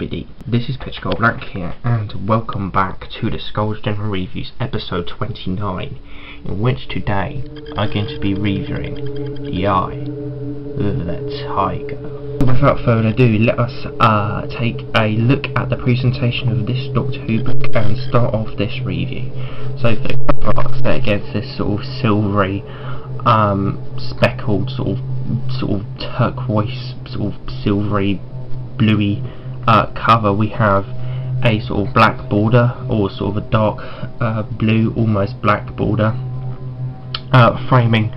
lady, this is Pitch Gold Black here, and welcome back to the Skulls General Reviews episode 29, in which today I'm going to be reviewing the Eye of the Tiger. Without further ado, let us take a look at the presentation of this Doctor Who book and start off this review. So for the cover art set against this sort of silvery, speckled sort of turquoise, sort of silvery, bluey cover, we have a sort of black border, or sort of a dark blue, almost black border, framing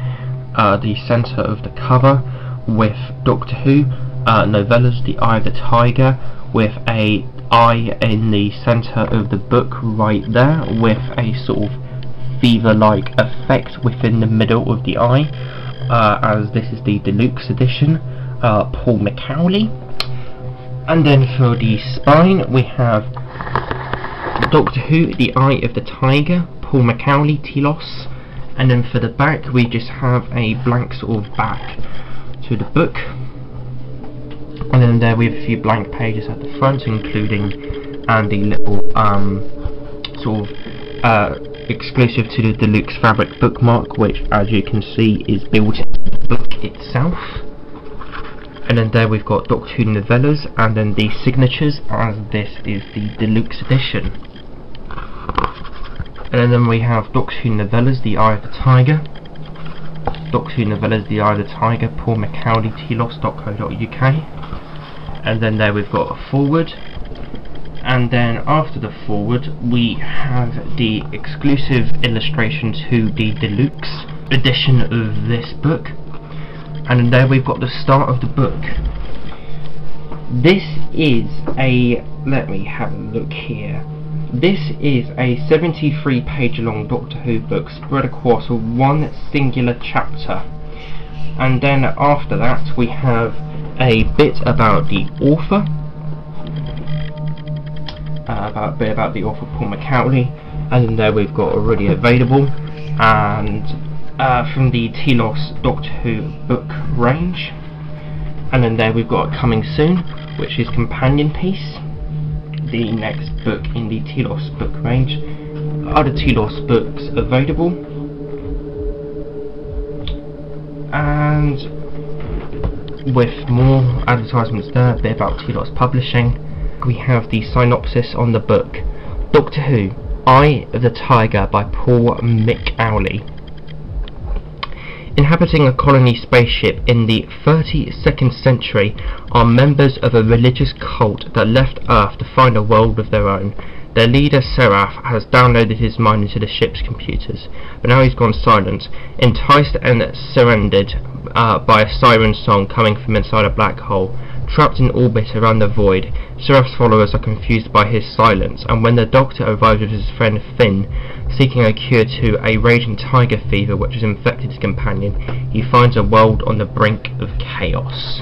the centre of the cover with Doctor Who novellas, The Eye of the Tiger, with a eye in the centre of the book right there, with a sort of fever-like effect within the middle of the eye, as this is the deluxe edition, Paul McCauley. And then for the spine we have Doctor Who, The Eye of the Tiger, Paul McCauley, Telos. And then for the back we just have a blank sort of back to the book. And then there we have a few blank pages at the front, including the little sort of exclusive to the deluxe fabric bookmark, which as you can see is built into the book itself. And then there we've got Doctor Who novellas, and then the signatures, as this is the deluxe edition. And then we have Doctor Who novellas, The Eye of the Tiger, Doctor Who novellas, The Eye of the Tiger, Paul McCauley, telos.co.uk. And then there we've got a forward, and then after the forward we have the exclusive illustration to the deluxe edition of this book. And then there we've got the start of the book. This is a, let me have a look here, this is a 73 page long Doctor Who book spread across one singular chapter. And then after that we have a bit about the author, about the author Paul McCauley, and then there we've got already available, and from the Telos Doctor Who book range. And then there we've got Coming Soon, which is companion piece, the next book in the Telos book range. Other Telos books available, and with more advertisements there, a bit about Telos Publishing. We have the synopsis on the book: Doctor Who, Eye of the Tiger by Paul McCauley. Inhabiting a colony spaceship in the 32nd century are members of a religious cult that left Earth to find a world of their own. Their leader, Seraph, has downloaded his mind into the ship's computers, but now he's gone silent. Enticed and surrendered by a siren song coming from inside a black hole, trapped in orbit around the void, Seraph's followers are confused by his silence, and when the Doctor arrives with his friend Finn, seeking a cure to a raging tiger fever which has infected his companion, he finds a world on the brink of chaos.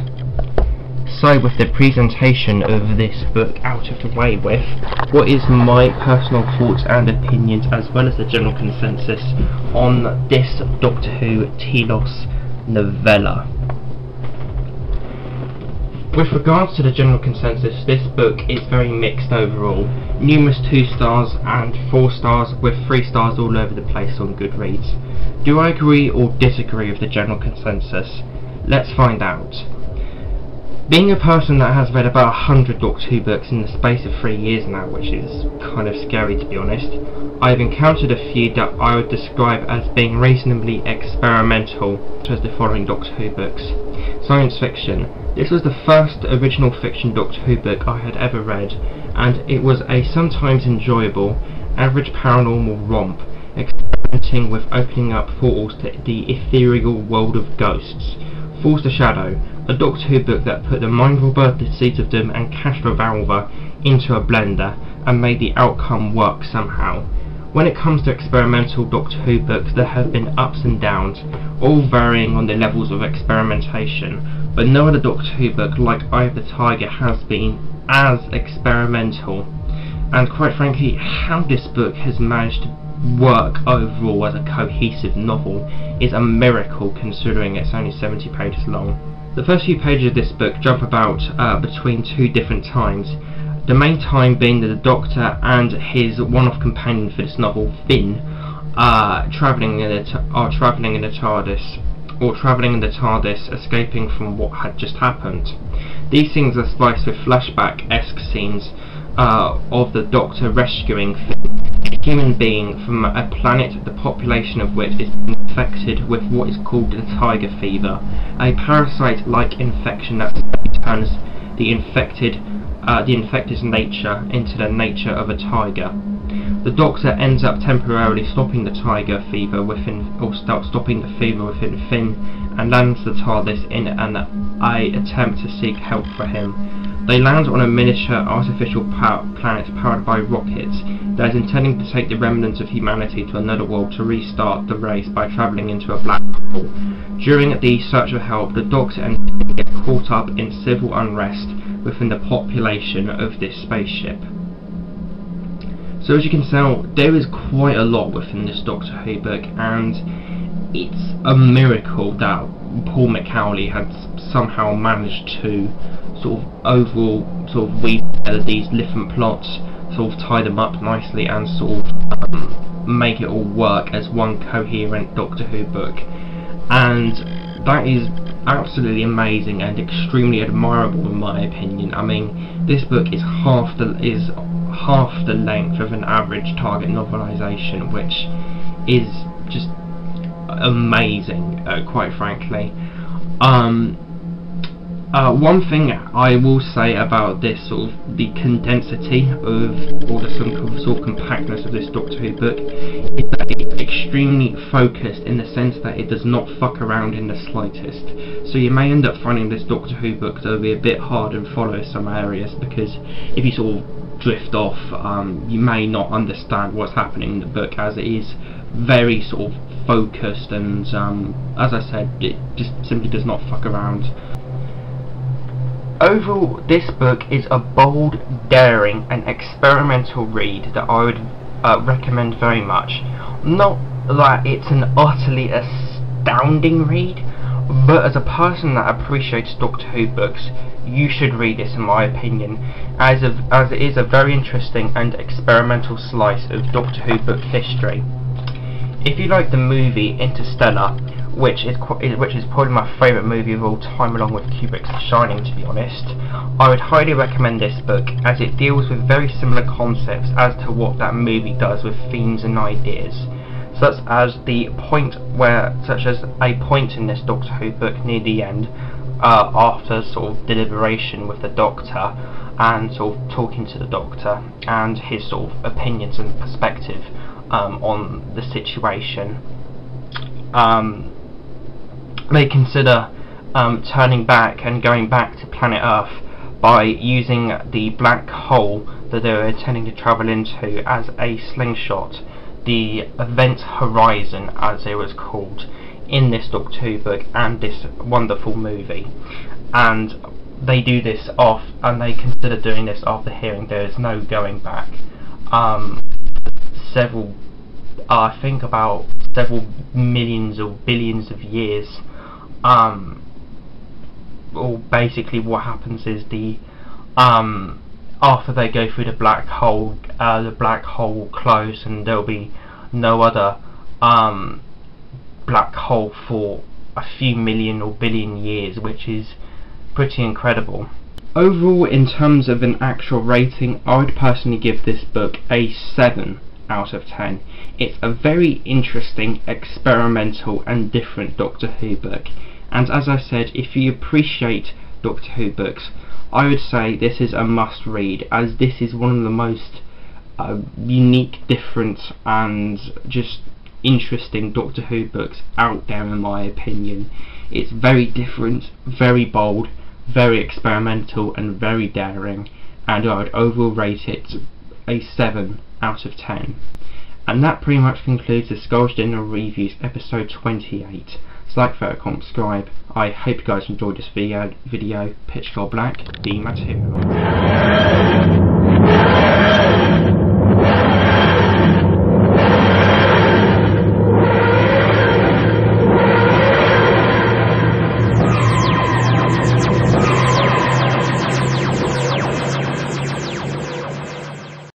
So with the presentation of this book out of the way with, what is my personal thoughts and opinions, as well as the general consensus on this Doctor Who Telos novella. With regards to the general consensus, this book is very mixed overall. Numerous 2 stars and 4 stars, with 3 stars all over the place on Goodreads. Do I agree or disagree with the general consensus? Let's find out. Being a person that has read about 100 Doctor Who books in the space of 3 years now, which is kind of scary to be honest, I've encountered a few that I would describe as being reasonably experimental, such as the following Doctor Who books. Science fiction. This was the first original fiction Doctor Who book I had ever read, and it was a sometimes enjoyable, average paranormal romp, experimenting with opening up portals to the ethereal world of ghosts. Falls to Shadow, a Doctor Who book that put the Mind Robber, the Seeds of Doom and Cash Revolver into a blender and made the outcome work somehow. When it comes to experimental Doctor Who books, there have been ups and downs, all varying on the levels of experimentation, but no other Doctor Who book like Eye of the Tiger has been as experimental. And quite frankly, how this book has managed to work overall as a cohesive novel is a miracle, considering it's only 70 pages long. The first few pages of this book jump about between 2 different times. The main time being that the Doctor and his one-off companion for this novel, Finn, are travelling in the TARDIS, escaping from what had just happened. These scenes are spliced with flashback-esque scenes of the Doctor rescuing Finn, a human being from a planet the population of which is infected with what is called the Tyger fever, a parasite-like infection that turns the infected's nature into the nature of a tiger. The Doctor ends up temporarily stopping the Tyger fever within Finn, and lands the TARDIS in an attempt to seek help for him. They land on a miniature artificial planet powered by rockets that is intending to take the remnants of humanity to another world to restart the race by travelling into a black hole. During the search for help, the Doctor and Finn get caught up in civil unrest within the population of this spaceship. So as you can tell, there is quite a lot within this Doctor Who book, and it's a miracle that Paul McCowley had somehow managed to weave together these different plots, tie them up nicely, and make it all work as one coherent Doctor Who book. And that is absolutely amazing and extremely admirable in my opinion. I mean, this book is half the length of an average Target novelisation, which is just amazing, quite frankly. One thing I will say about this the condensity of the compactness of this Doctor Who book is that it's extremely focused in the sense that it does not fuck around in the slightest. So you may end up finding this Doctor Who book to be a bit hard and follow some areas, because if you drift off, you may not understand what's happening in the book, as it is very focused, and as I said, it just simply does not fuck around. Overall, this book is a bold, daring and experimental read that I would recommend very much. Not that it's an utterly astounding read, but as a person that appreciates Doctor Who books, you should read this in my opinion, as it is a very interesting and experimental slice of Doctor Who book history. If you like the movie Interstellar, which is probably my favourite movie of all time, along with Kubrick's The Shining, to be honest, I would highly recommend this book, as it deals with very similar concepts as to what that movie does with themes and ideas, such as a point in this Doctor Who book near the end, after deliberation with the Doctor and talking to the Doctor and his opinions and perspective on the situation. They consider turning back and going back to planet Earth by using the black hole that they were intending to travel into as a slingshot, the Event Horizon as it was called in this Doctor Who book and this wonderful movie. And they do this and they consider doing this after hearing there is no going back. I think about several millions or billions of years. Basically what happens is after they go through the black hole will close, and there'll be no other black hole for a few million or billion years, which is pretty incredible. Overall, in terms of an actual rating, I would personally give this book a 7 out of 10. It's a very interesting, experimental and different Doctor Who book, and as I said, if you appreciate Doctor Who books, I would say this is a must read, as this is one of the most unique, different and just interesting Doctor Who books out there in my opinion. It's very different, very bold, very experimental and very daring, and I would overall rate it a 7 out of 10. And that pretty much concludes the Skulls Dinner Reviews episode 28. So like, favorite, comment, subscribe. I hope you guys enjoyed this video. Pitch Black, the material.